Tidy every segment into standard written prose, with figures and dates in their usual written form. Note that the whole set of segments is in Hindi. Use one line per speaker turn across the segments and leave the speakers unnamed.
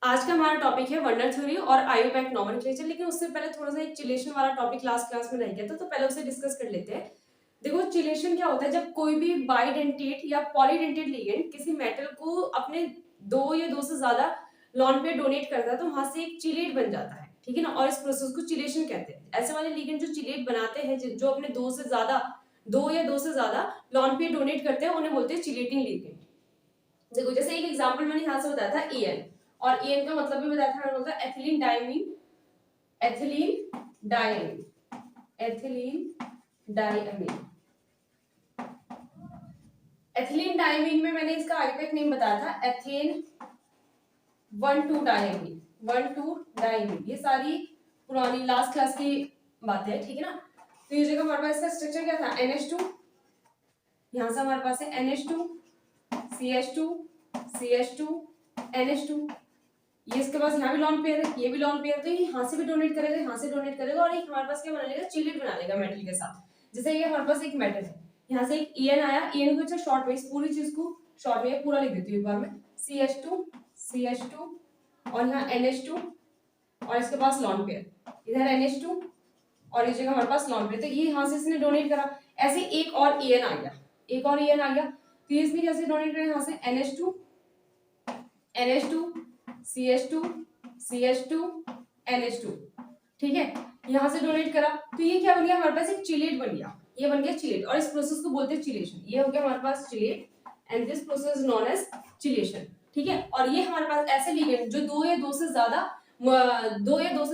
आज का हमारा टॉपिक है वंडर थ्योरी और आयोपैक नॉमेनक्लेचर। लेकिन उससे पहले थोड़ा सा एक चिलेशन वाला टॉपिक लास्ट क्लास में रह गया था, तो पहले उसे डिस्कस कर लेते हैं। देखो, चिलेशन क्या होता है? जब कोई भी बाइडेंटेट या पॉलीडेंटेट लिगेंड किसी मेटल को अपने दो या दो से ज्यादा लॉन पे डोनेट करता है तो वहां से एक चिलेट बन जाता है, ठीक है ना। और इस प्रोसेस को चिलेशन कहते हैं। ऐसे वाले लिगेंड जो चिलेट बनाते हैं, जो अपने दो या दो से ज्यादा लॉन पे डोनेट करते हैं, उन्हें बोलते हैं चिलेटिंग लिगेंड। देखो, जैसे एक एग्जांपल मैंने यहाँ से बताया था EN, और EN का मतलब भी बताया था मैंने, बोलता है ethylene diamine, ethylene diamine, ethylene diamine. Ethylene diamine में मैंने इसका आयुर्वेदिक नेम बताया था एथेन 1,2 डायमीन, 1,2 डायमीन। ये सारी पुरानी लास्ट क्लास की बातें है, ठीक है ना। तो ये जगह हमारे पास इसका स्ट्रक्चर क्या था? NH2, यहाँ से हमारे पास है NH2 CH2 CH2 NH2। ये इसके पास यहाँ भी लॉन पेयर है, ये भी लॉन पेयर, तो ये यहाँ से भी डोनेट करेगा, यहाँ से डोनेट करेगा, और एक हमारे पास क्या बना लेगा? चिलेट बना लेगा मेटल के साथ। जैसे ये हमारे पास एक मेटल है, यहाँ से एक EN आया, EN को अच्छा शॉर्ट में इस पूरी चीज को शॉर्ट में पूरा लिख देती हूँ एक बार में, CH2 और यहाँ NH2 और इसके पास लॉन पेयर, इधर NH2 और इस जगह हमारे पास लॉन पेयर। तो ये यहाँ से इसने डोनेट करा, ऐसे एक और EN आ गया, एक और EN आ गया, तो इसने कैसे डोनेट करा? यहाँ से NH2 CH2 CH2 NH2, ठीक है, यहाँ से डोनेट करा, तो ये क्या बन गया? हमारे पास एक चिलेट बन गया, ये बन गया चिलेट, और इस प्रोसेस को बोलते हैं चिलेशन। ये हो गया हमारे पास chelate, and this process is known as chelation, ठीक है। और ये हमारे पास ऐसे लिगेंड जो दो या दो से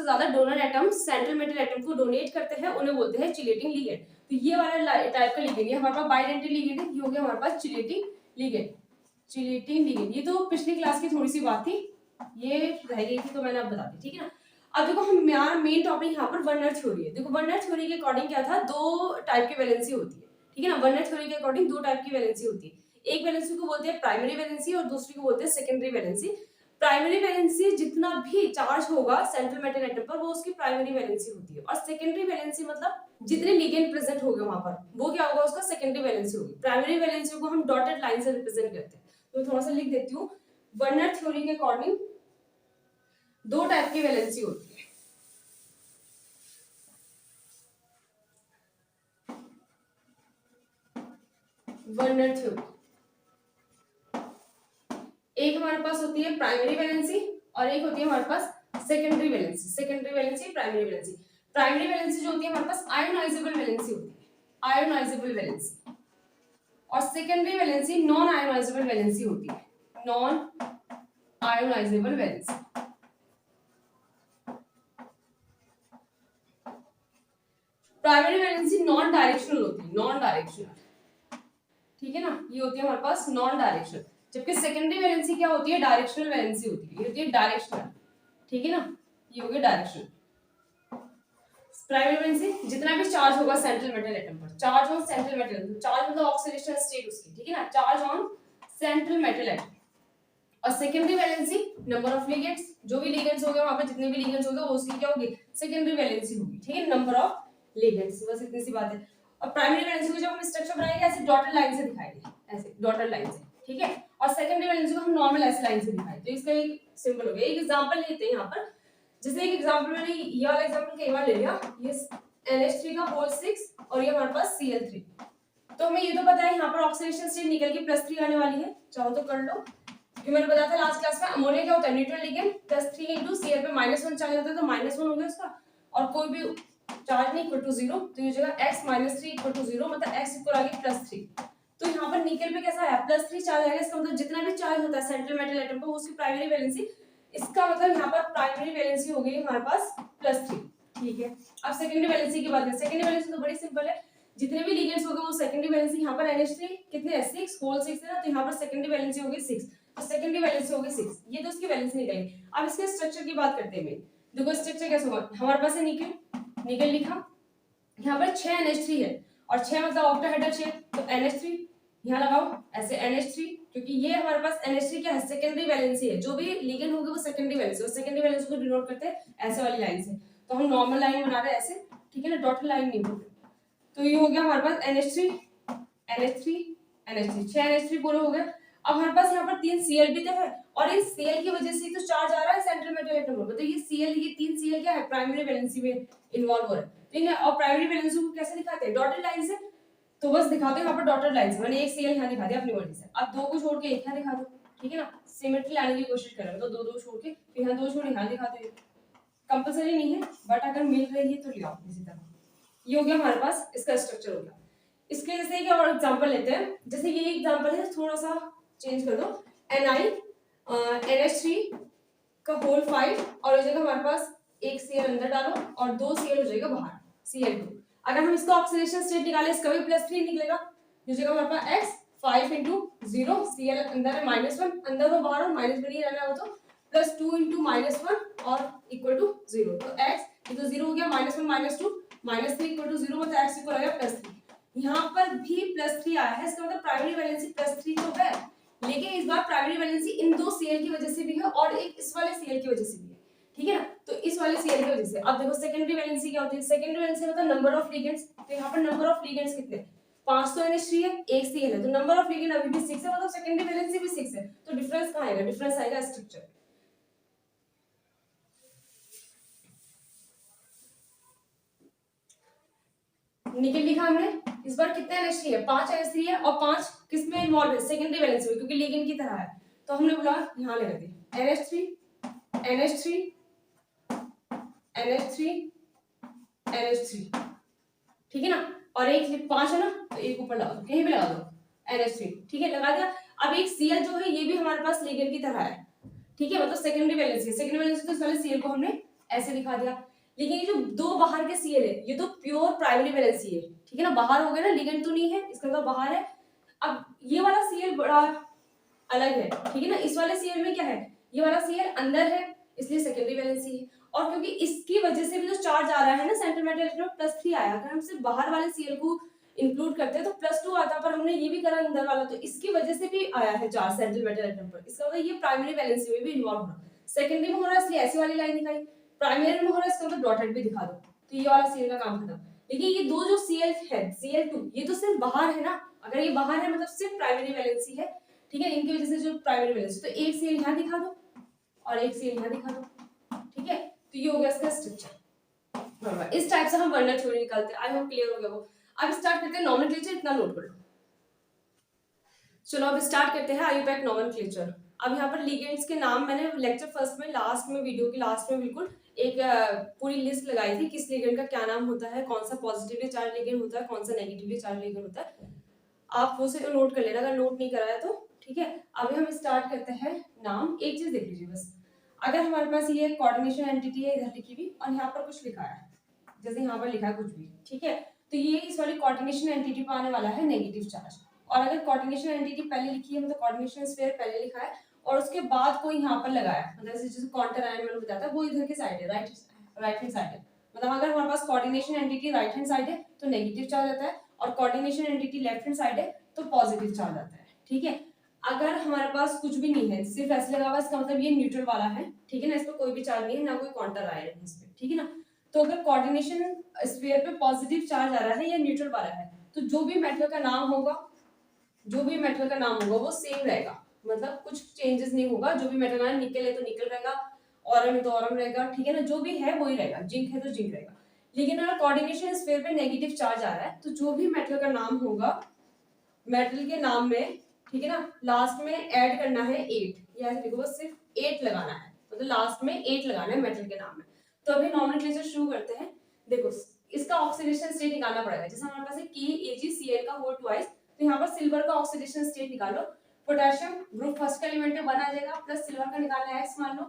ज्यादा donor atom central metal atom को डोनेट करते हैं, उन्हें बोलते हैं चिलेटिंग लिगेंड। तो ये वाला टाइप का लिगेंड, ये हमारे पास बाइडेंटेट लिगेंड है, ये हो गया हमारे पास चिलेटिंग लिगेंड, चिलेटिंग लिगेंड। ये तो पिछली क्लास की थोड़ी सी बात थी, ये रह गई थी, तो मैंने अब बता दी, ठीक है ना। अब देखो, हम मेन टॉपिक यहाँ पर वर्नर थ्योरी है। देखो, वर्नर थ्योरी के अकॉर्डिंग क्या था? दो टाइप की वैलेंसी होती है, ठीक है ना। वर्नर थ्योरी के अकॉर्डिंग दो टाइप की वैलेंसी होती है। एक वैलेंसी को बोलते हैं प्राइमरी वैलेंसी और दूसरी को बोलते हैं सेकेंडरी वैलेंसी। प्राइमरी वैलेंसी जितना भी चार्ज होगा सेंट्रल मेटल एटम पर, वो उसकी प्राइमरी वैलेंसी होती है। और सेकेंडरी वैलेंसी मतलब जितने लिगेंड प्रेजेंट होंगे वहां पर, वो क्या होगा? उसका सेकेंडरी वैलेंसी होगी। प्राइमरी वैलेंसी को हम डॉटेड लाइन से रिप्रेजेंट करते हैं। तो थोड़ा सा लिख देती हूँ, वर्नर थ्योरी के अकॉर्डिंग दो टाइप की वैलेंसी होती है। वर्नर थ्योरी, एक हमारे पास होती है प्राइमरी वैलेंसी और एक होती है हमारे पास secondary valency. Secondary valency, primary valency. Primary valency जो होती है हमारे पास आयोनाइजेबल वैलेंसी होती है, आयोनाइजेबल वैलेंसी। और secondary valency non ionizable valency होती है, non ionizable valency. Primary valency non directional होती है, नॉन डायरेक्शनल, ठीक है ना। ये होती है हमारे पास नॉन डायरेक्शनल, जबकि सेकेंडरी वैलेंसी क्या होती है? डायरेक्शनल वैलेंसी होती है, ये होती है डायरेक्शनल, ठीक है ना। ये हो गया डायरेक्शनल। प्राइमरी वैलेंसी जितना भी चार्ज होगा सेंट्रल मेटल एटम पर, charge on central metal atom, charge मतलब ऑक्सीडेशन स्टेट उसकी, ठीक है ना, charge on central metal atom. और secondary valency number of ligands, जो भी लिगेंड्स होंगे वहां पे, जितने भी लिगेंड्स होंगे वो उसकी क्या होगी? सेकेंडरी वैलेंसी होगी, ठीक है, नंबर ऑफ लिगेंड्स। बस इतनी सी बात है। और प्राइमरी वैलेंसी को जब हम स्ट्रक्चर बनाएंगे ऐसे डॉटेड लाइन से दिखाएंगे, ऐसे डॉटेड लाइन से, ठीक है। और सेकेंडरी वैलेंसी को हम नॉर्मल ऐसे लाइन से दिखाएंगे। तो इसका एक सिंबल हो गया। एक एग्जांपल लेते हैं यहाँ पर, जैसे एक एग्जांपल मैंने ये वाला एग्जांपल कई बार ले लिया, ये NH3 का होल 6 और ये हमारे पास Cl3। तो हमें ये तो पता है यहाँ पर ऑक्सीडेशन स्टेट निकल के +3 आने वाली है, चाहो तो कर लो। क्योंकि मैंने बताया था लास्ट क्लास में अमोनिया क्या होता है? न्यूट्रल लिगेंड, +3 × Cl पे -1 चार्ज होता है, तो -1 हो गया उसका, और कोई भी चार्ज नहीं इक्वल टू 0, तो ये जगह x - 3 इक्वल टू 0, मतलब x इक्वल आ गई +3। तो यहाँ पर निकल पे कैसा आया? +3 चार्ज आएगा। इसका मतलब जितना भी चार्ज होता है सेंट्रल मेटल एटम पर, उसकी प्राइमरी वैलेंसी, इसका मतलब यहाँ पर प्राइमरी वैलेंसी हो गई हमारे पास +3, ठीक है। अब सेकेंडरी वैलेंसी की बात करें। सेकेंडरी वैलेंसी तो बड़ी सिंपल है, जितने भी लिगेंड्स होंगे वो सेकेंडरी वैलेंसी, यहाँ पर NH3 कितने है? 6, होल 6 है ना, तो यहाँ पर सेकेंडरी वैलेंसी होगी 6, तो सेकेंडरी वैलेंसी होगी 6। ये तो उसकी वैलेंसी निकलेगी। अब इसके स्ट्रक्चर की बात करते हैं। देखो स्ट्रक्चर कैसे होगा? हमारे पास है निकल, निकल लिखा, यहाँ पर 6 NH3 है, और 6 मतलब ऑक्टाहेड्रल शेप, तो NH3 यहाँ लगाओ ऐसे NH3, क्योंकि ये हमारे पास NH3 क्या है? सेकेंडरी वैलेंसी है। जो भी लिगेंड होंगे वो सेकेंडरी वैलेंसी, और सेकेंडरी वैलेंसी को डिनोट करते हैं ऐसे वाली लाइन से। तो हम नॉर्मल लाइन बना रहे हैं ऐसे, ठीक है ना, डॉटेड लाइन नहीं बोलते। तो ये हो गया हमारे पास NH3 NH3 NH3, 6 NH3 पूरे हो गए। अब हमारे पास यहाँ पर 3 Cl भी तो है, और इस Cl की वजह से तो चार्ज आ रहा है मेटल एटम मतलब ये Cl, ये 3 Cl क्या है, प्राइमरी वैलेंसी में इन्वॉल्व हो रहा है, ठीक है। और प्राइमरी वैलेंसी को कैसे दिखाते हैं, डॉटेड लाइन से। तो बस दिखाते हैं यहाँ पर डॉटेड लाइन से, मैंने एक Cl यहाँ दिखा दिया अपनी मर्जी से। अब दो को छोड़ के एक यहाँ दिखा दो, ठीक है ना, सिमेट्री लाने की कोशिश करेंगे, तो दो दो छोड़ के फिर यहाँ दो छोड़ यहाँ दिखाते हैं। कंपलसरी नहीं है, बट अगर मिल रही है तो ले आओ इसी तरह। ये हो गया हमारे पास, इसका स्ट्रक्चर हो गया। इसके जैसे एक और एग्जांपल लेते हैं, जैसे ये एग्जांपल है, थोड़ा सा चेंज कर दो, NiNH3 का होल 5 और इस जगह हमारे पास एक Cl अंदर डालो और दो Cl हो जाएगा बाहर, Cl2। अगर हम इसका ऑक्सीडेशन स्टेट निकाले, इसका भी +3 निकलेगा। इस जगह हमारे पास X 5 × 0, Cl अंदर है -1, अंदर हो बाहर हो, माइनस में नहीं रहना हो, तो +2 × -1 और इक्वल टू 0। तो X ये तो 0 हो गया, -1 -2 -3 इक्वल टू 0, मतलब X इक्वल आ गया +3। यहाँ पर भी +3 आया है, इसका मतलब प्राइमरी वैलेंसी +3 तो है, लेकिन इस बार प्राइमरी वैलेंसी इन दो Cl की वजह से भी है और एक इस वाले Cl की वजह से भी है, ठीक है ना। तो इस वाले Cl की वजह से अब देखो सेकेंडरी वैलेंसी क्या होती है, सेकेंडरी वैलेंसी मतलब नंबर ऑफ लिगेंड्स। तो यहाँ पर नंबर ऑफ लिगेंड्स कितने, 5 तो NH3 है, एक Cl है, तो नंबर ऑफ लिगेंड अभी भी 6 है, मतलब सेकेंडरी वैलेंसी भी 6 है। तो डिफरेंस कहाँ आएगा, डिफरेंस आएगा स्ट्रक्चर। निकल लिखा हमने, इस बार कितने NH3 है, 5 NH3 है और 5 किस में इन्वॉल्व है, सेकेंडरी वैलेंसी में, क्योंकि लिगेंड की तरह है। तो हमने बोला यहाँ लगा दिया NH3 NH3 NH3 NH3, ठीक है ना, और एक 5 है ना, तो एक ऊपर लगा दो, कहीं भी लगा दो NH3, ठीक है, लगा दिया। अब एक Cl जो है ये भी हमारे पास लिगेंड की तरह है, ठीक है, मतलब सेकेंडरी वैलेंसी, सेकेंडरी वैलेंसी तो इस वाले Cl को हमने ऐसे दिखा दिया। लेकिन ये जो दो बाहर के Cl है, ये तो प्योर प्राइमरी वैलेंसी है, ठीक है ना, बाहर हो गया ना, लिगेंड तो नहीं है, इसका मतलब बाहर है। अब ये वाला Cl बड़ा अलग है, ठीक है ना, इस वाले Cl में क्या है, ये वाला Cl अंदर है, इसलिए सेकेंडरी वैलेंसी है। और क्योंकि इसकी वजह से भी जो चार्ज आ रहा है ना सेंट्रल मेटल इलेक्ट्रॉन +3 आया, अगर हम सिर्फ बाहर वाले Cl को इंक्लूड करते हैं तो +2 आता, पर हमने ये भी करा अंदर वाला, तो इसकी वजह से भी आया है चार्ज सेंट्रल मेटल एटम पर। इसका मतलब ये प्राइमरी वैलेंसी में भी इन्वॉल्व हो रहा है, सेकेंडरी में हो रहा है इसलिए ऐसी वाली लाइन दिखाई, प्राइमरी में हो रहा है इसका मतलब डॉटेड भी दिखा दो, तो ये वाला Cl का काम खत्म। लेकिन ये दो जो Cl है Cl2 ये तो सिर्फ बाहर है ना, अगर ये बाहर है मतलब सिर्फ प्राइमरी वैलेंसी है, ठीक है, इनकी वजह से जो प्राइमरी वैलेंसी, तो एक Cl यहाँ दिखा दो और एक Cl यहाँ दिखा दो, ठीक है। तो ये हो गया इसका स्ट्रक्चर। इस टाइप से हम वर्नर थ्योरी निकालते हैं। आई होप क्लियर हो गया वो। अब स्टार्ट करते हैं नोमेनक्लेचर, इतना नोट कर लो। चलो अब स्टार्ट करते हैं आईयूपैक नोमेनक्लेचर। अब यहाँ पर लिगेंड्स के नाम मैंने लेक्चर फर्स्ट में लास्ट में वीडियो के लास्ट में बिल्कुल एक पूरी लिस्ट लगाई थी, किस लिगेंड का क्या नाम होता है, कौन सा पॉजिटिवली चार्ज लिगेंड होता है, कौन सा नेगेटिवली चार्ज लिगेंड होता है। आप वो से नोट कर लेना अगर नोट नहीं कराया तो, ठीक है। अभी हम स्टार्ट करते हैं नाम। एक चीज देख लीजिए बस, अगर हमारे पास ये कोऑर्डिनेशन एंटिटी है इधर लिखी हुई और यहाँ पर कुछ लिखा है, जैसे यहाँ पर लिखा है कुछ भी, ठीक है, तो ये इस वाली कोऑर्डिनेशन एंटिटी पर आने वाला है नेगेटिव चार्ज। और अगर कोऑर्डिनेशन एंटिटी पहले लिखी है, मतलब कोऑर्डिनेशन स्फीयर पहले लिखा है और उसके बाद कोई यहाँ पर लगाया, मतलब जैसे काउंटर आयन मैंने बताया था, वो इधर की साइड है, राइट हैंड साइड है। मतलब अगर हमारे पास coordination entity right hand side है तो नेगेटिव चार्ज आता है, और coordination entity left hand side है तो पॉजिटिव चार्ज आता है, ठीक है। अगर हमारे पास कुछ भी नहीं है, सिर्फ ऐसे लगा हुआ, इसका मतलब ये न्यूट्रल वाला है, ठीक है ना, इस पर कोई भी चार्ज नहीं है, ना कोई काउंटर आयन है इस पे, ठीक है ना। तो अगर कोऑर्डिनेशन स्फीयर पे पॉजिटिव चार्ज आ रहा है या न्यूट्रल वाला है, तो जो भी मेटल का नाम होगा, जो भी मेटल का नाम होगा वो सेम रहेगा, मतलब कुछ चेंजेस नहीं होगा। जो भी मेटल है, निकल है तो निकल रहेगा, ऑरम है तो ऑरम रहेगा, ठीक है ना, जो भी है वही रहेगा, जिंक है तो जिंक रहेगा। लेकिन अगर कोऑर्डिनेशन स्फीयर पे नेगेटिव चार्ज आ रहा है, तो जो भी मेटल का नाम होगा, मेटल के नाम में, ठीक है ना, लास्ट में ऐड करना है 8, या ऐसे लिखो बस सिर्फ 8 लगाना है, मतलब लास्ट में 8 लगाना है मेटल के नाम में। तो अभी नोमेनक्लेचर शुरू करते हैं। देखो इसका ऑक्सीडेशन स्टेट निकालना पड़ेगा, जैसे हमारे पास है KAgCl का होल ट्वाइस, तो यहाँ पर सिल्वर का ऑक्सीडेशन स्टेट निकालो। पोटेशियम ग्रुप फर्स्ट का एलिमेंट है 1 आ जाएगा, प्लस सिल्वर का निकालना है x मान लो,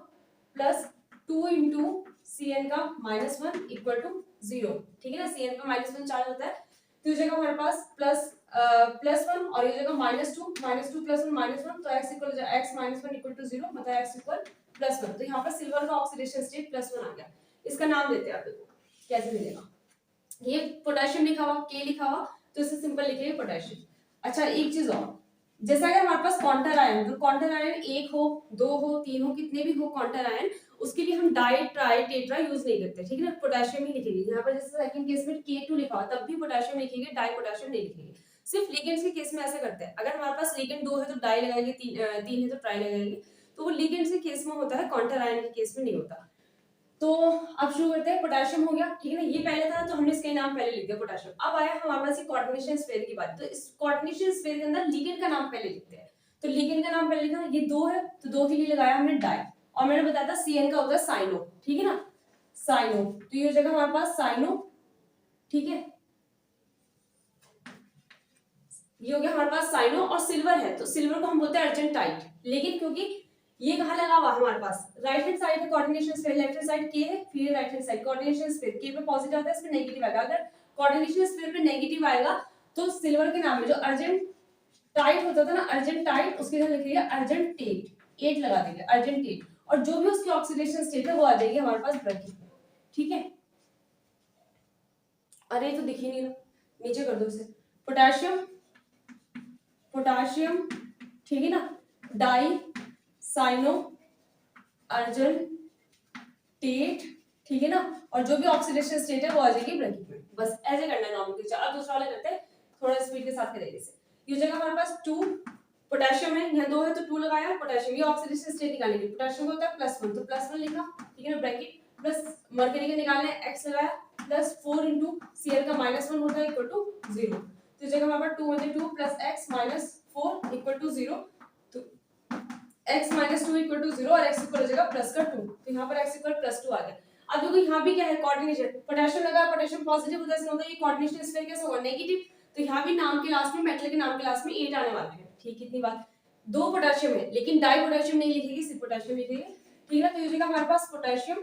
प्लस 2 × Cn का -1 इक्वल टू 0, ठीक है ना, Cn का -1 चार्ज होता है, तो इस जगह हमारे पास +1 और ये जगह -2 +1 -1, तो x equal x -1 equal to 0, मतलब x इक्वल +1। तो यहाँ पर सिल्वर का ऑक्सीडेशन स्टेट +1 आ गया। इसका नाम देते हैं, आप देखो कैसे मिलेगा। ये पोटेशियम लिखा हुआ, K लिखा हुआ, तो इसे सिंपल लिखेंगे पोटेशियम। अच्छा एक चीज और, जैसा अगर हमारे पास काउंटर आयन, तो काउंटर आयन 1 हो 2 हो 3 हो, कितने भी हो काउंटर आयन, उसके लिए हम डाई ट्राई टेट्रा यूज नहीं करते, ठीक है ना, पोटेशियम ही लिखेंगे। यहाँ पर जैसे सेकंड केस में K2 लिखा हुआ, तब भी पोटेशियम लिखेंगे, डाई पोटेशियम नहीं लिखेंगे। सिर्फ लिगेंड्स के केस में ऐसे करते हैं, अगर हमारे पास लिगेंड 2 है तो डाई लगाएंगे, 3 है तो ट्राई लगाएंगे। तो वो लिगेंड्स के केस में होता है, काउंटर आयन के केस में नहीं होता। तो अब शुरू करते हैं। पोटेशियम हो गया, ठीक है ना, ये पहले था तो हमने इसका नाम पहले लिख दिया पोटेशियम। अब आया हमारे पास कोऑर्डिनेशन स्फीयर की बात, तो इस कोऑर्डिनेशन स्फीयर के अंदर लिगेंड का नाम पहले लिखते हैं। तो लिगेंड का नाम पहले लिखा, ये दो है तो दो के लिए लगाया हमने डाई, और मैंने बताया था CN का होता है साइनो, ठीक है ना, साइनो। तो ये हो जाएगा हमारे पास साइनो, ठीक है, ये हो गया हमारे पास साइनो। और सिल्वर है तो सिल्वर को हम बोलते हैं अर्जेंटाइट, लेकिन क्योंकि ये कहाँ लगा हुआ हमारे पास, राइट हैंड साइड है coordination sphere, left hand side के है, फिर right hand side coordination sphere, के पे पॉजिटिव आता है, इसमें नेगेटिव आएगा। अगर कोऑर्डिनेशन स्फीयर पे नेगेटिव आएगा तो सिल्वर के नाम में जो अर्जेंटाइट होता था ना, अर्जेंटाइट, उसके जगह लिखिएगा अर्जेंटेट, 8 लगा देंगे, अर्जेंटेट। और जो भी उसकी ऑक्सीडेशन स्टेट है वो आ जाएगी हमारे पास ब्रैकेट में, ठीक है। अरे तो दिख ही नहीं रहा, नीचे कर दो इसे। पोटेशियम, पोटेशियम, ठीक है ना, डाई, साइनो, अर्जेंटेट, ठीक है ना, और जो भी ऑक्सीडेशन स्टेट है वो आ जाएगी ब्रैकेट में। बस ऐसे करना है नॉर्मल क्वेश्चन। अब दूसरा वाला करते हैं, थोड़ा स्पीड के साथ करेंगे इसे। ये जगह हमारे पास 2 पोटेशियम है, यहाँ 2 है तो 2 लगाया पोटेशियम। ये ऑक्सीडेशन स्टेट निकालने के लिए पोटेशियम का होता है +1, तो +1 लिखा, ठीक है ना, ब्रैकेट, प्लस मरकरी का निकालना है, x लगाया, +4 * Cl का -1 होता है इक्वल टू 0। तो इस जगह हमारे पास 2 × 2 + x - 4 इक्वल टू 0। तो x - 2 इक्वल टू 0 और x इक्वल हो जाएगा +2, तो यहाँ पर x इक्वल +2 आ गया। अब देखो यहाँ भी क्या है, कोऑर्डिनेशन, पोटेशियम लगा, पोटेशियम पॉजिटिव होता है, इसका मतलब ये कोऑर्डिनेशन स्फीयर कैसा होगा, नेगेटिव। तो यहाँ भी नाम के लास्ट में, मेटल के नाम के लास्ट में 8 आने वाला है, ठीक, कितनी बात। 2 पोटेशियम है लेकिन डाई पोटेशियम नहीं लिखेगी, सिर्फ पोटेशियम लिखेगी, ठीक है। तो ये हो जाएगा हमारे पास पोटेशियम,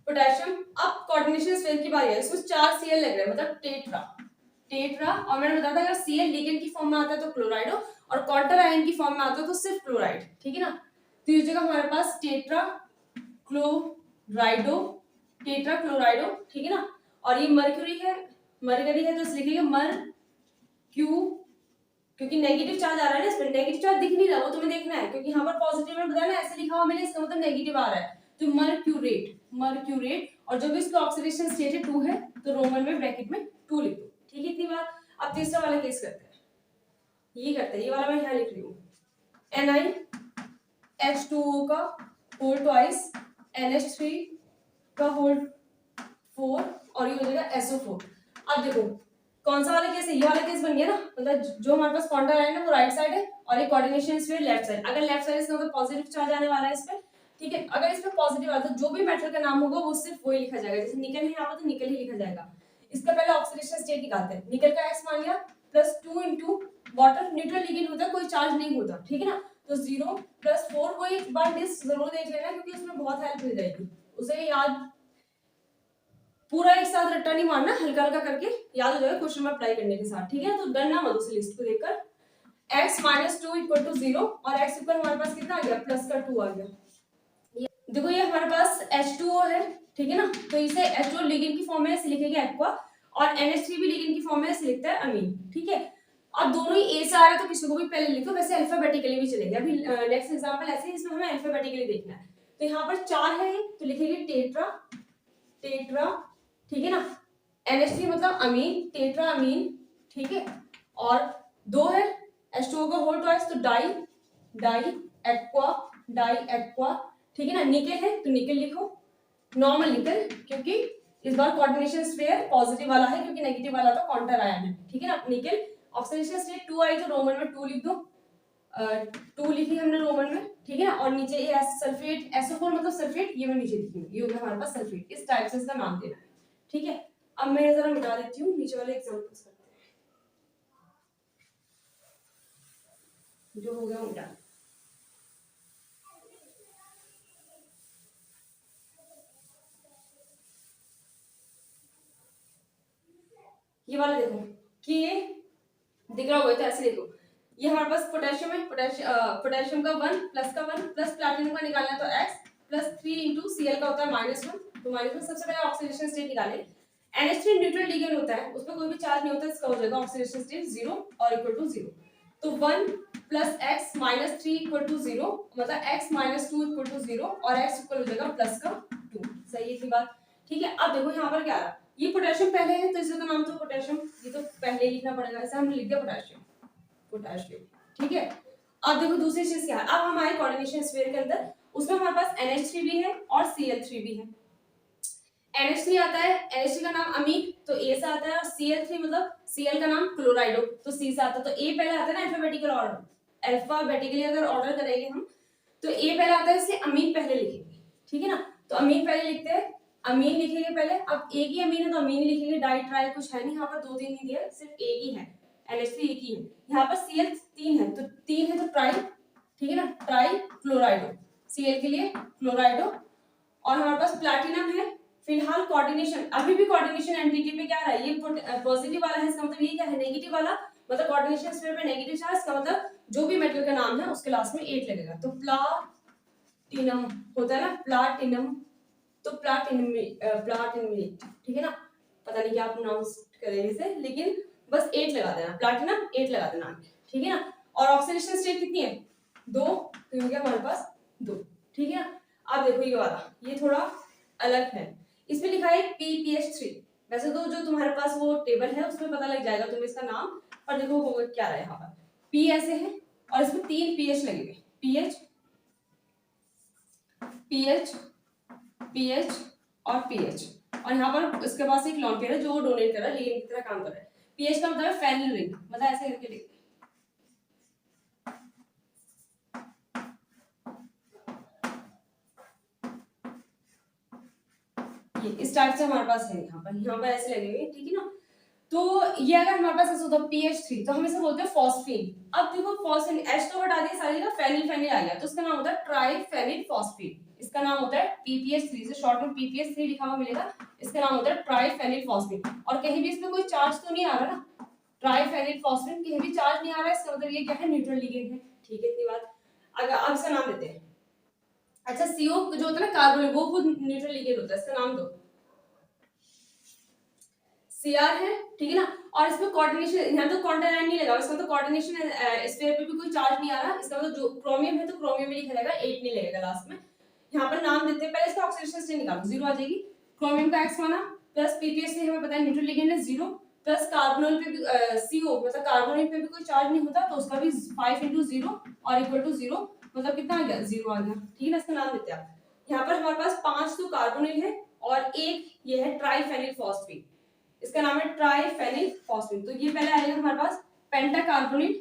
पोटेशियम। अब कोऑर्डिनेशन स्फीयर की बारी है, इसमें 4 Cl लग रहे हैं, मतलब टेट्रा, टेट्रा। और मैंने बताया था अगर Cl लिगेंड की फॉर्म में आता है तो क्लोराइड हो, और काउंटर आयन की फॉर्म में आता है तो सिर्फ क्लोराइड, ठीक है ना। तो ये जगह हमारे पास टेट्रा क्लोराइडो, टेट्रा क्लोराइडो, ठीक है ना। और ये मरक्यूरी है, मरकरी है तो इस लिखेंगे मर क्यू, क्योंकि नेगेटिव चार्ज आ रहा है ना इसमें, नेगेटिव चार्ज दिख नहीं रहा, वो तुम्हें देखना है, क्योंकि यहाँ पर पॉजिटिव में बताया ना, ऐसे लिखा हुआ मैंने, इसका मतलब नेगेटिव आ रहा है, तो मरक्यूरेट, मरक्यूरेट। और जो भी इसका ऑक्सीडेशन स्टेट है 2 है, तो रोमन में ब्रैकेट में 2 लिख दो, ठीक है, इतनी बात। अब तीसरा वाला केस करते हैं, ये करते हैं, ये वाला मैं यहाँ लिख रही हूँ, NiH2O का होल ट्वाइस, NH3 का होल 4, और ये हो जाएगा SO4। अब देखो कौन सा वाला केस है, ये वाला केस बन गया ना, मतलब जो हमारे पास काउंटर आयन है वो राइट साइड है और ये कोऑर्डिनेशन स्फीयर लेफ्ट साइड। अगर लेफ्ट साइड इसका मतलब पॉजिटिव चार्ज आने वाला है इस पे, ठीक है। अगर इस पे पॉजिटिव आता है, जो भी मेटल का नाम होगा वो सिर्फ वही लिखा जाएगा, जैसे निकल है यहाँ पर तो निकल ही लिखा जाएगा। इसका पहले ऑक्सीडेशन स्टेट निकालते हैं, निकल का x मान लिया, +2 * वाटर, न्यूट्रल लिगेंड होता है, कोई चार्ज नहीं होता, ठीक है ना। तो 0 + 4, वो एक बार डिस्क जरूर देख लेना क्योंकि उसमें बहुत हेल्प मिल जाएगी, उसे याद पूरा एक साथ रट्टा नहीं मारना, हल्का हल्का करके याद हो जाएगा क्वेश्चन में अप्लाई करने के साथ, ठीक है। तो डरना मत उस लिस्ट को देखकर। x - 2 इक्वल टू 0 और x इक्वल हमारे पास कितना आ गया, +2 आ गया। देखो ये हमारे पास H2O है, ठीक है ना, तो इसे H2O लिगेंड की फॉर्म में ऐसे लिखेंगे एक्वा, और NH3 भी लिगेंड की फॉर्म में ऐसे लिखता है अमीन, ठीक है। अब दोनों ही ए से आ रहा है तो किसी को भी पहले लिखो, वैसे अल्फाबेटिकली भी चलेगा। अभी नेक्स्ट एग्जांपल ऐसे है, इसमें हमें अल्फाबेटिकली देखना है। तो यहाँ पर 4 है तो लिखेंगे टेट्रा, टेट्रा, ठीक है ना। NH3 मतलब अमीन, टेट्रा अमीन, ठीक है। और 2 है H2O का होल ट्वाइस, तो di, di aqua, di aqua, ठीक है ना। निकल है तो निकल लिखो, नॉर्मल निकल, क्योंकि इस बार कोऑर्डिनेशन स्फीयर पॉजिटिव वाला है, क्योंकि नेगेटिव वाला तो काउंटर आया है, ठीक है ना। निकल, ऑक्सीडेशन स्टेट 2 आई तो रोमन में 2 लिख दो, 2 लिखी हमने रोमन में, ठीक है ना। और नीचे ये सल्फेट, SO4 मतलब सल्फेट, ये मैं नीचे लिखी हूँ, ये हो गया हमारे पास सल्फेट। इस टाइप से इसका नाम देना है, ठीक है। अब मैं जरा मिटा देती हूँ, नीचे वाले एग्जांपल्स करते हैं, जो हो गया मिटा। ये वाला देखो कि ये दिख रहा होगा तो ऐसे देखो, ये हमारे पास पोटेशियम है, पोटेशियम का 1 प्लस का 1 प्लस प्लैटिनम का निकालना है तो x +3 * Cl का होता है -1, तो -1 सबसे पहले ऑक्सीडेशन स्टेट निकाले। NH3 न्यूट्रल लिगेंड होता है, उसमें कोई भी चार्ज नहीं होता, इसका हो जाएगा ऑक्सीडेशन स्टेट 0 और इक्वल टू 0। तो 1 + x - 3 इक्वल टू 0, मतलब x - 2 इक्वल टू 0 और x इक्वल हो जाएगा +2। सही है, बात, ठीक है। अब देखो यहाँ पर क्या आ रहा है, ये पोटेशियम पहले है तो इसका नाम तो पोटेशियम, ये तो पहले लिखना पड़ेगा, ऐसा हमने लिख दिया पोटेशियम, पोटेशियम, ठीक है। अब देखो दूसरी चीज क्या है, अब हमारे कोऑर्डिनेशन स्फीयर के अंदर उसमें हमारे पास NH3 भी है और Cl3 भी है। NH3 आता है, NH3 का नाम अमीन तो A से आता है, और Cl3 मतलब Cl का नाम क्लोराइडो तो C से आता है। तो A पहले आता है ना अल्फाबेटिकल ऑर्डर, अल्फाबेटिकली अगर ऑर्डर करेंगे हम तो A पहले आता है, इसलिए अमीन पहले लिखेंगे, ठीक है ना। तो अमीन पहले लिखते हैं, अमीन लिखेंगे पहले। अब एक ही अमीन है तो अमीन ही लिखेंगे, डाई ट्राई कुछ है नहीं यहाँ पर, 2 3 नहीं दिया, सिर्फ एक ही है, NH3 एक ही है। यहाँ पर Cl 3 है तो 3 है तो ट्राई, ठीक है ना, ट्राई क्लोराइडो, Cl के लिए क्लोराइडो। और हमारे पास प्लैटिनम है। फिलहाल कोऑर्डिनेशन, अभी भी कोऑर्डिनेशन एंटिटी पे क्या रहा है, ये पॉजिटिव वाला है, इसका मतलब ये क्या है, नेगेटिव वाला, मतलब कोऑर्डिनेशन स्फीयर पे नेगेटिव चार्ज, इसका मतलब जो भी मेटल का नाम है उसके लास्ट में 8 लगेगा। तो प्लाटिनम होता है ना, प्लाटिनम, तो प्लाटिनमेट, ठीक है ना, पता नहीं क्या प्रोनाउंस करेंगे इसे, लेकिन बस 8 लगा देना, प्लैटिनम 8 लगा देना, ठीक है ना। और ऑक्सीडेशन स्टेट कितनी है, 2, तो हो गया हमारे पास 2, ठीक है ना। अब देखो ये वाला, ये थोड़ा अलग है, इसमें लिखा है PPH3। वैसे तो जो तुम्हारे पास वो टेबल है उसमें पता लग जाएगा तुम्हें इसका नाम, पर देखो होगा क्या रहा है यहाँ पर, P ऐसे है और इसमें 3 PH लगेंगे, PH PH PH और PH, और यहाँ पर इसके पास एक लॉन पेयर है जो वो डोनेट कर रहा है, लेकिन की तरह काम कर रहा है। PH का मतलब है फेनिल रिंग, मतलब ऐसे करके लिख, इस टाइप से हमारे पास है, यहाँ पर ऐसे लगेंगे, ठीक है ना। तो ये अगर हमारे पास ऐसा होता है PH3 तो हम इसे बोलते हैं फॉस्फीन। अब देखो फॉस्फीन, H तो हटा दिया सारी का, फेनिल फेनिल आ गया तो इसका नाम होता है ट्राइफेनिल फॉस्फीन, इसका नाम होता है PPH3, से शॉर्ट में PPH3 लिखा हुआ मिलेगा, इसका नाम होता है ट्राइफेनिल फॉस्फीन। और कहीं भी इसमें कोई चार्ज तो नहीं आ रहा ना, ट्राइफेनिल फॉस्फीन कहीं भी चार्ज नहीं आ रहा है, इसका मतलब ये क्या है, न्यूट्रल लिगेंड है, ठीक है, इतनी बात। अगर अब इसका नाम देते हैं, अच्छा CO जो होता है ना कार्बन, वो खुद न्यूट्रल लिगेंड होता है, इसका नाम दो Cr है, ठीक है ना। और इसमें कोऑर्डिनेशन, यहाँ तो कॉन्टेनाइन नहीं लगा, इसका तो कोऑर्डिनेशन स्फीयर पे भी कोई चार्ज नहीं आ रहा, इसका मतलब जो क्रोमियम है तो क्रोमियम में लिखा जाएगा, 8 नहीं लगेगा लास्ट में। यहाँ पर नाम देते हैं, पहले इसका ऑक्सीडेशन स्टेट निकालो, 0 आ जाएगी, क्रोमियम का X माना, प्लस PPH हमें पता है न्यूट्रल लिगेंड है 0, प्लस कार्बोनिल पे भी CO मतलब कार्बोनिल पे भी कोई चार्ज नहीं होता तो उसका भी 5 × 0 और इक्वल टू 0, मतलब कितना आ गया, 0 आ गया, ठीक है ना। इसका नाम देते हैं आप। यहाँ पर हमारे पास 5 तो कार्बोनिल है और एक ये है ट्राइफेनिल फॉस्फेट, इसका नाम है ट्राइफेनिल फॉस्फेट। तो ये पहले आएगा हमारे पास पेंटाकार्बोनिल,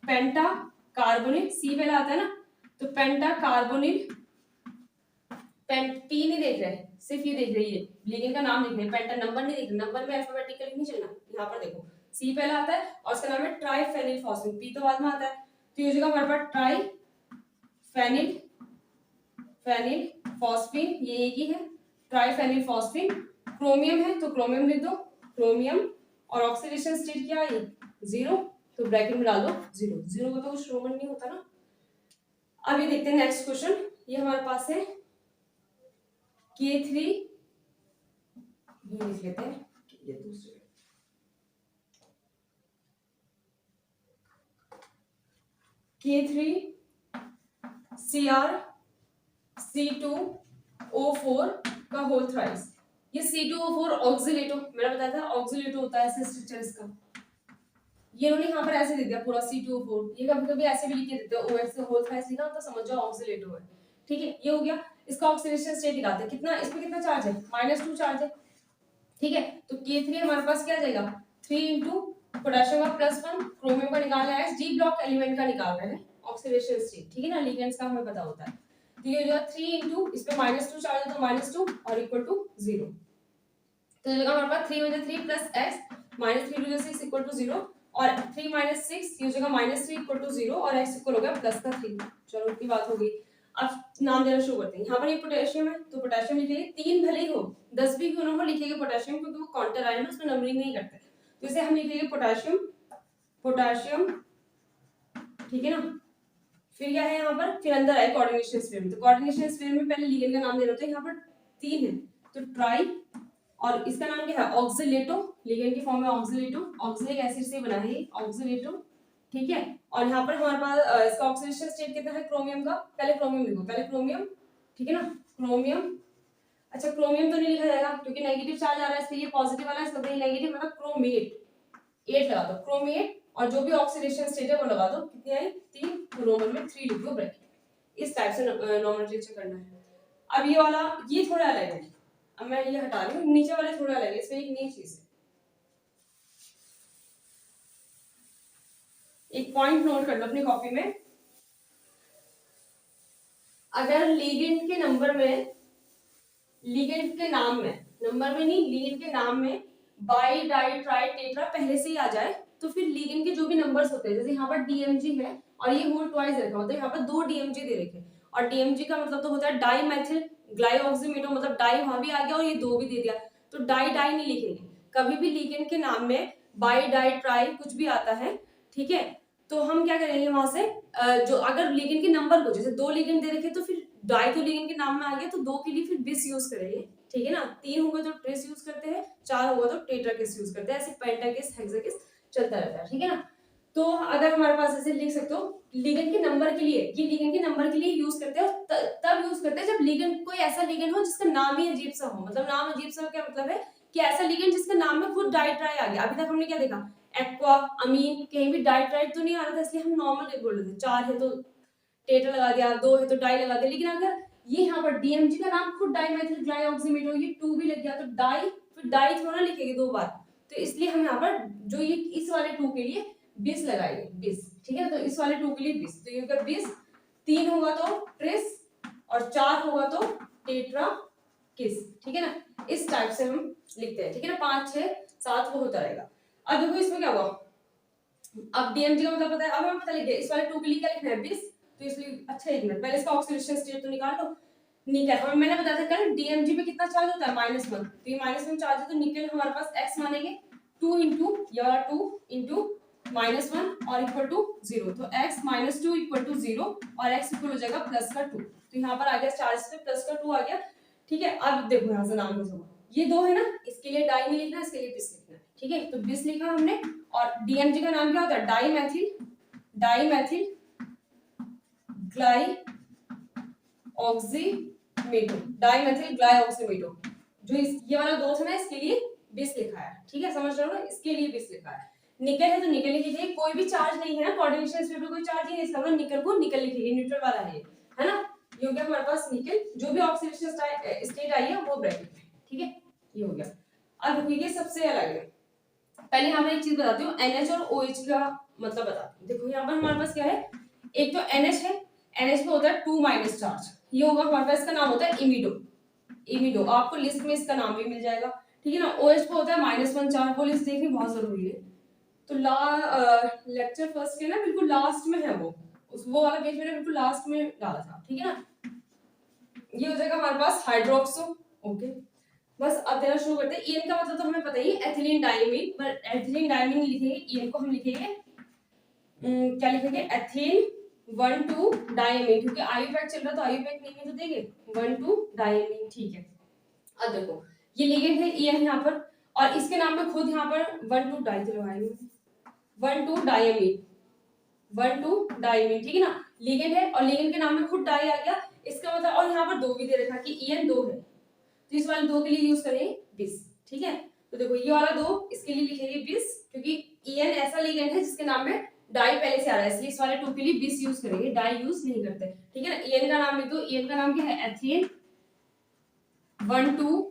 पेंटाकार्बोनिल C पहले आता है ना, तो पेंटाकार्बोनिल, P नहीं देख रहे, सिर्फ ये देख रही है, लिगेंड का नाम लिख रहे हैं, पेंटा नंबर नहीं देख रहे, नंबर में अल्फाबेटिकली नहीं चलना, यहाँ पर देखो C पहले आता है और इसका नाम है ट्राइफेनिल फॉस्फेट, P तो बाद में आता है, तो ये जगह हमारे पास ट्राइफेनिल फेनिल फॉस्फीन, ये एक ही है, ट्राइफेनिल फॉस्फीन। क्रोमियम है तो क्रोमियम लिख दो, क्रोमियम, और ऑक्सीडेशन स्टेट क्या है, 0, तो ब्रैकेट में डाल दो 0, 0 का तो कुछ रोमन नहीं होता ना। अब ये देखते हैं नेक्स्ट क्वेश्चन, ये हमारे पास है K3, ये लिख लेते हैं, ये दूसरे K3 Cr C2O4 का होल थ्राइस, ये C2O4 ऑक्सिलेटो, मैंने बताया था ऑक्सिलेटो होता है ऐसे स्ट्रक्चर इसका, ये उन्होंने यहाँ पर ऐसे दे दिया पूरा C2O4, ये कभी-कभी ऐसे भी लिख के देते हैं, OH से होल थ्राइस लिखा तो समझ जाओ ऑक्सिलेटो है, ठीक है। ये हो गया, इसका ऑक्सीडेशन स्टेट निकालते हैं, कितना इसमें कितना चार्ज है, -2 चार्ज है, ठीक है। तो K3 हमारे पास क्या आ जाएगा, 3 × पोटेशियम का +1, क्रोमियम का निकाल रहा है, D ब्लॉक एलिमेंट का निकाल रहे हैं ऑक्सीडेशन स्टेट, ठीक है ना, लिगेंड्स का हमें पता होता है। तो ये जो 3 × इस पे -2 चार्ज है तो -2 और इक्वल टू 0, तो जगह हमारे पास 3 × 3 + x -3 × 6 इक्वल टू 0, और 3 - 6 ये जगह -3 इक्वल टू 0 और x इक्वल हो गया +3, चलो इतनी बात हो गई। अब नाम देना शुरू करते हैं, यहाँ पर ये पोटेशियम है तो पोटेशियम लिखेंगे, 3 भले ही हो 10 भी क्यों ना हो लिखेंगे पोटेशियम, क्योंकि वो काउंटर आयन है उसमें नंबरिंग नहीं करते, तो इसे हम लिखेंगे पोटेशियम, पोटेशियम, ठीक है ना। फिर क्या है यहाँ पर, फिर अंदर आए कोऑर्डिनेशन स्फीयर में, तो कोऑर्डिनेशन स्फीयर में पहले लिगेंड का नाम देना होता है, यहाँ पर 3 है तो ट्राई, और इसका नाम क्या है ऑक्सिलेटो, लिगेंड की फॉर्म में ऑक्सिलेटो, ऑक्सिलिक एसिड से बना है ऑक्सिलेटो, ठीक है। और यहाँ पर हमारे पास इसका ऑक्सीडेशन स्टेट कितना है क्रोमियम का, पहले क्रोमियम लिखो, पहले क्रोमियम, ठीक है ना, क्रोमियम, अच्छा क्रोमियम तो नहीं लिखा जाएगा क्योंकि नेगेटिव चार्ज आ रहा है, इसलिए ये पॉजिटिव वाला है, इसका नेगेटिव मतलब क्रोमेट, 8 लगा दो, क्रोमेट और जो भी ऑक्सीडेशन स्टेट है वो लगा दो, कितनी आई 3, तो रोमन में 3 लिख दो ब्रैकेट। इस टाइप से नोमेनक्लेचर करना है। अब ये वाला ये थोड़ा अलग है, अब मैं ये हटा रही हूँ, नीचे वाले थोड़ा अलग है, इसमें एक नई चीज है। एक पॉइंट नोट कर लो अपनी कॉपी में, अगर लिगेंड के नंबर में, लिगेंड के नाम में, नंबर में नहीं लिगेंड के नाम में बाई डाई ट्राई टेट्रा पहले से ही आ जाए, तो फिर लिगेंड के जो भी नंबर्स होते हैं, जैसे यहाँ पर डीएमजी है और ये होल ट्वाइस रखा होता है, यहाँ पर 2 डीएमजी दे रखे, और डीएमजी का मतलब तो होता है डाई मैथिल ग्लाइऑक्सीमेटो, मतलब डाई वहां भी आ गया और ये 2 भी दे दिया, तो डाई डाई नहीं लिखेंगे कभी भी लिगेंड के नाम में, बाई डाई ट्राई कुछ भी आता है, ठीक है, तो हम क्या करेंगे वहां से जो अगर लिगेंड के नंबर को, जैसे 2 लिगेंड दे रखे तो फिर डाई तो लिगेंड के नाम में आ गया, तो 2 के लिए फिर बिस यूज करेंगे, ठीक है ना, 3 होगा तो ट्रेस यूज करते हैं, 4 होगा तो टेट्राकिस यूज करते हैं, ऐसे पेंटाकिस हेक्साकिस चलता रहता है, ठीक है ना। तो अगर हमारे पास ऐसे लिख सकते हो लिगेंड के नंबर के लिए, ये लिगेंड के नंबर के लिए यूज करते हैं, तब यूज करते हैं जब लिगेंड कोई ऐसा लिगेंड हो जिसका नाम ही अजीब सा हो, मतलब नाम अजीब सा क्या मतलब है कि ऐसा लिगेंड जिसका नाम में खुद डाई ट्राई आ गया। अभी तक हमने क्या देखा, एक्वा अमीन कहीं भी डाई ट्राई तो नहीं आ रहा था, इसलिए हम नॉर्मल बोल रहे थे, 4 है तो टेट्रा लगा दिया, 2 है तो डाई लगा दिया, लेकिन अगर ये यहाँ पर डीएमजी का नाम खुद डाइमेथिल ग्लाइऑक्सीमेटो, ये 2 भी लग गया तो डाई, फिर डाई थोड़ा लिखेंगे 2 बार, तो इसलिए हम यहाँ पर जो ये इस वाले 2 के लिए 20 लगाएंगे, 20, ठीक है, तो इस वाले 2 के लिए 20, तो ये अगर 20, 3 होगा तो ट्रिस और 4 होगा तो टेट्रा किस, ठीक है ना, इस टाइप से हम लिखते हैं, ठीक है ना, 5 6 7 वो होता रहेगा। अब देखो इसमें क्या हुआ, अब डीएमजी का मतलब पता है, अब हमें पता लग गया इस वाले 2 के लिए क्या लिखना है 20, तो इसलिए अच्छा एक मिनट पहले इसका ऑक्सीडेशन स्टेट तो निकाल लो। निकल, हमें मैंने बताया था कल डीएमजी में कितना चार्ज होता है -1, तो ये -1 चार्ज है, तो निकल हमारे पास x मानेंगे 2 into ये वाला 2 into -1 और इक्वल टू 0, तो x -2 इक्वल टू 0 और x इक्वल हो जाएगा प्लस का 2, तो यहाँ पर आ गया चार्ज पे प्लस का 2 आ गया, ठीक है। अब देखो यहाँ से नाम कैसे ये 2 है ना, इसके लिए डाई नहीं लिखना, इसके लिए बिस लिखना है, ठीक है, तो बिस लिखा हमने, और डीएमजी का नाम क्या होता है डाईमेथिल ग्लाइऑक्सीमेटो, डाईमेथिल ग्लाइऑक्सीमेटो, जो ये वाला 2 था ना इसके लिए बिस लिखा है, ठीक है, समझ रहे हो ना, इसके लिए बिस लिखा है। निकल है तो निकल लिखिए, कोई भी चार्ज नहीं है ना, कोऑर्डिनेशन स्टेट पे कोई चार्ज नहीं है, इसका मतलब निकल को निकल लिखिए, न्यूट्रल वाला है ना, ये हो गया हमारे पास निकल, जो भी ऑक्सीडेशन स्टेट आई है वो ब्रैकेट में, ठीक है, ये हो गया। अब देखिए सबसे अलग है, पहले यहाँ पर एक चीज बताती हूँ, NH और OH का मतलब बताती हूँ। देखो यहाँ पर हमारे पास क्या है, एक तो NH है, NH में होता है 2- चार्ज, ये होगा हमारे पास, इसका नाम होता है इमिडो, आपको लिस्ट में इसका नाम भी मिल जाएगा, ठीक है ना। OH पे होता है -1 चार्ज, वो लिस्ट देखनी बहुत जरूरी है, तो लेक्चर फर्स्ट के ना बिल्कुल लास्ट में है वो वाला पेज मैंने बिल्कुल लास्ट में डाला था, ठीक है ना। ये हो जाएगा हमारे पास हाइड्रोक्सो, ओके, बस अब देना शुरू करते हैं। ईएन का मतलब तो हमें पता ही है, एथिलीन डायमीन, पर एथिलीन डायमीन नहीं लिखेंगे, ईएन को हम लिखेंगे क्या लिखेंगे, एथीन 1,2 डायमीन, क्योंकि आयुपैक चल रहा तो आयुपैक नहीं तो देंगे 1,2 डायमीन, ठीक है। अब देखो ये लिगेंड है ईएन यहाँ पर, और इसके नाम में खुद यहाँ पर 1,2 डाई तो लगाएंगे, 1,2 डायमीन, ठीक है ना, लिगेंड है और लिगेंड के नाम में खुद डाई आ गया, इसका मतलब, और यहाँ पर 2 भी दे रखा कि ईएन 2 है, तो इस वाले 2 के लिए यूज करेंगे 20, ठीक है। तो देखो ये वाला 2 इसके लिए लिखेंगे 20, क्योंकि ईएन ऐसा लिगेंड है जिसके नाम में डाई पहले से आ रहा है, इसलिए इस वाले 2 के लिए 20 यूज करेंगे, डाई यूज नहीं करते, ठीक है ना। ईएन का नाम लिख दो, ईएन का नाम क्या है, एथीन 1,2,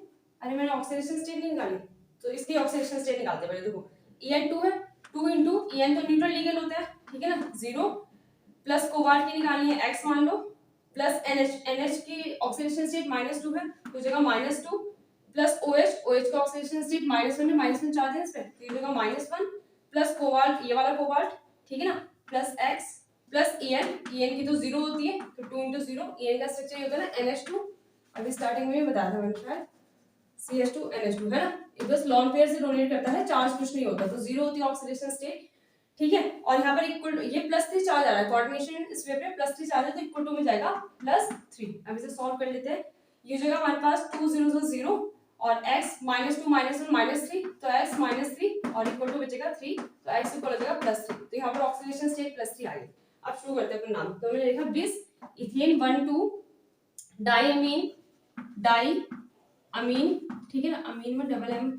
अरे मैंने ऑक्सीडेशन स्टेट नहीं निकाली, तो इसकी ऑक्सीडेशन स्टेट निकालते हैं पहले। देखो ईएन 2 है, 2 into ईएन तो न्यूट्रल लिगेंड होता है, ठीक है ना, 0 प्लस कोबाल्ट की निकालनी है x मान लो, प्लस NH की ऑक्सीडेशन स्टेट -2 है, तो जगह -2 प्लस OH का ऑक्सीडेशन स्टेट -1 है, -1 चार्ज है इस पे, तो ये जगह -1 प्लस कोबाल्ट, ये वाला कोबाल्ट, ठीक है ना, प्लस x प्लस EN की तो 0 होती है, तो 2 into 0, EN का स्ट्रक्चर ये होता है ना NH2, अभी स्टार्टिंग में भी बताया था मैंने शायद, CH2 NH2 है ना, ये बस लॉन पेयर से डोनेट करता है, चार्ज कुछ नहीं होता, तो 0 होती है ऑक्सीडेशन स्टेट, ठीक है। और यहाँ पर इक्वल, ये +3 चार्ज आ रहा है, कोऑर्डिनेशन इस वे पे +3 चार्ज है, तो इक्वल टू में जाएगा +3। अब इसे सॉल्व कर लेते हैं, ये जगह हमारे पास 2 0 0 0 और x -2 -1 -3, तो x -3 और इक्वल टू बचेगा 3, तो x इक्वल हो जाएगा +3, तो यहाँ पर ऑक्सीडेशन स्टेट +3 आ गई। अब शुरू करते हैं अपना नाम, तो मैंने लिखा बिस इथेन 1,2 डाईअमीन, डाईअमीन, ठीक है ना, अमीन में डबल M,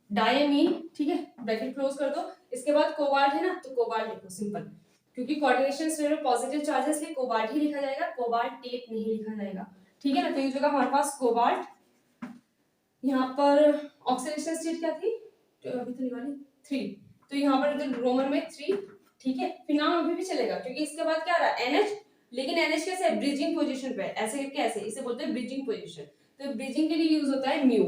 डाईअमीन, ठीक है, ब्रैकेट क्लोज कर दो, इसके बाद कोबाल्ट है ना, तो कोबाल्ट लिखो सिंपल, क्योंकि कोऑर्डिनेशन स्टेट में पॉजिटिव चार्ज है इसलिए कोबाल्ट ही लिखा जाएगा, कोबाल्टेट नहीं लिखा जाएगा, ठीक है ना। तो ये जगह हमारे पास कोबाल्ट, यहाँ पर ऑक्सीडेशन स्टेट क्या थी तो अभी तो निकाली 3, तो यहाँ पर इधर रोमन में 3, ठीक है। फिर नाम अभी भी चलेगा क्योंकि इसके बाद क्या रहा NH, लेकिन NH कैसे है ब्रिजिंग पोजीशन पे, ऐसे करके ऐसे, इसे बोलते हैं ब्रिजिंग पोजीशन। तो ब्रिजिंग के लिए यूज होता है म्यू,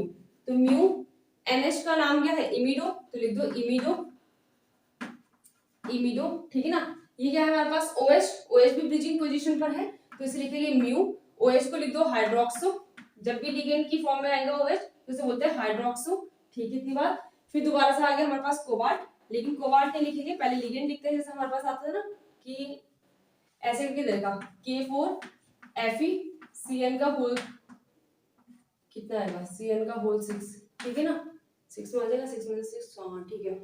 तो म्यू NH का नाम क्या है इमिडो, तो लिख दो इमिडो, इमिडो, ठीक है ना। ये क्या है हमारे पास OH, OH भी ब्रिजिंग पोजीशन पर है तो इसे लिखेंगे म्यू, OH को लिख दो हाइड्रोक्सो, जब भी लिगेंड की फॉर्म में आएगा OH तो इसे बोलते हैं हाइड्रोक्सो, ठीक है। इतनी बात। फिर दोबारा से आ गया हमारे पास कोबाल्ट, लेकिन कोबाल्ट नहीं लिखेंगे, पहले लिगेंड लिखते हैं जैसे हमारे पास आता है ना कि ऐसे करके देगा K4 FeCN का होल कितना आएगा, CN का होल 6, ठीक है ना, 6 में आ जाएगा, 6 में 6, हाँ ठीक है,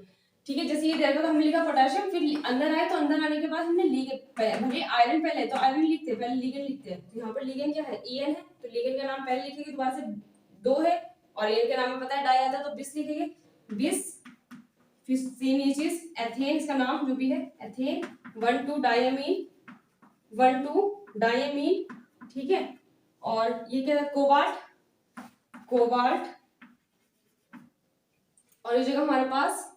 ठीक है। जैसे ये देगा तो हमने लिखा पोटेशियम, फिर अंदर आए तो अंदर आने के बाद हमने भले आयरन पहले तो आयरन लिखते हैं, पहले लिगेंड लिखते हैं, तो यहाँ पर लिगेंड क्या है EN है, तो लिगेंड का नाम पहले लिखेंगे, दोबारा से 2 है और EN के नाम में पता है डाई आता है तो बिस लिखेंगे, बिस। फिर सेम ये चीज एथेन, इसका नाम जो भी है एथेन, 1,2 डायमीन, 1,2 डायमीन, ठीक है। और ये क्या है कोबाल्ट, कोबाल्ट, और इस जगह हमारे पास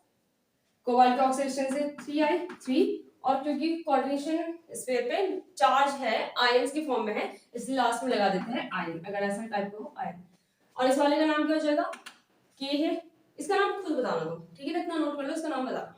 कोबाल्ट का ऑक्सीडेशन से 3 आई 3, और क्योंकि कोऑर्डिनेशन स्फीयर पे चार्ज है आयंस की फॉर्म में है इसलिए लास्ट में लगा देते हैं आयन, अगर ऐसा टाइप का हो आयन। और इस वाले का नाम क्या हो जाएगा K है, इसका नाम खुद बताना तुम, ठीक है, इतना नोट कर लो, इसका नाम बता।